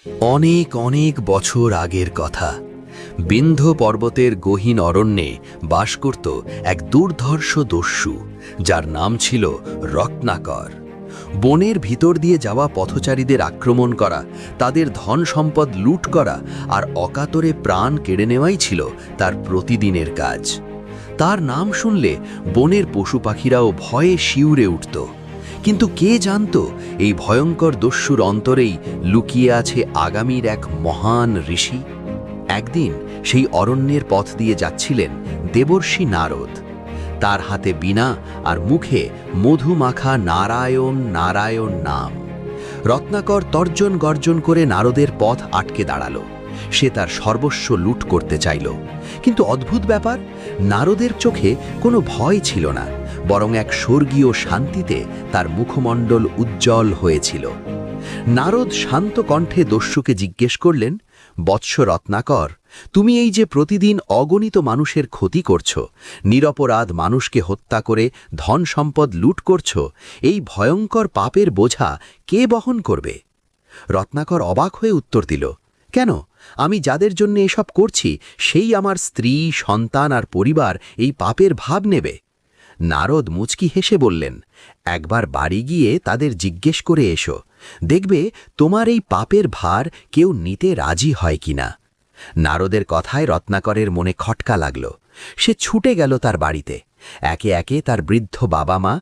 অনেক অনেক বছর আগের কথা। বিন্ধ্য পর্বতের গহীন অরণ্যে বাস করত এক দুর্ধর্ষ দস্যু, যার নাম ছিল রত্নাকর। বনের ভিতর দিয়ে যাওয়া পথচারীদের আক্রমণ করা, তাদের ধন সম্পদ লুট করা আর অকাতরে প্রাণ কেড়ে নেওয়াই ছিল তার প্রতিদিনের কাজ। তার নাম শুনলে বনের পশু পাখিরাও ভয়ে শিউরে উঠত। কিন্তু কে জানত এই ভয়ঙ্কর দস্যুর অন্তরেই লুকিয়ে আছে আগামীর এক মহান ঋষি। একদিন সেই অরণ্যের পথ দিয়ে যাচ্ছিলেন দেবর্ষি নারদ। তার হাতে বীণা আর মুখে মধু মাখা নারায়ণ নারায়ণ নাম। রত্নাকর তর্জন গর্জন করে নারদের পথ আটকে দাঁড়ালো। সে তার সর্বস্ব লুট করতে চাইল, কিন্তু অদ্ভুত ব্যাপার, নারদের চোখে কোনো ভয় ছিল না, বরং এক স্বর্গীয় শান্তিতে তার মুখমণ্ডল উজ্জ্বল হয়েছিল। নারদ শান্ত কণ্ঠে দস্যুকে জিজ্ঞেস করলেন, বৎস রত্নাকর, তুমি এই যে প্রতিদিন অগণিত মানুষের ক্ষতি করছো, নিরপরাধ মানুষকে হত্যা করে ধন সম্পদ লুট করছো, এই ভয়ঙ্কর পাপের বোঝা কে বহন করবে? রত্নাকর অবাক হয়ে উত্তর দিল, কেন? আমি যাদের জন্য এসব করছি সেই আমার স্ত্রী, সন্তান আর পরিবার এই পাপের ভাগ নেবে। নারদ মুচকি হেসে বললেন, একবার বাড়ি গিয়ে তাদের জিজ্ঞেস করে এসো, দেখবে তোমার এই পাপের ভার কেউ নিতে রাজি হয় কিনা। নারদের কথায় রত্নাকরের মনে খটকা লাগল। সে ছুটে গেল তার বাড়িতে। একে একে তার বৃদ্ধ বাবা মা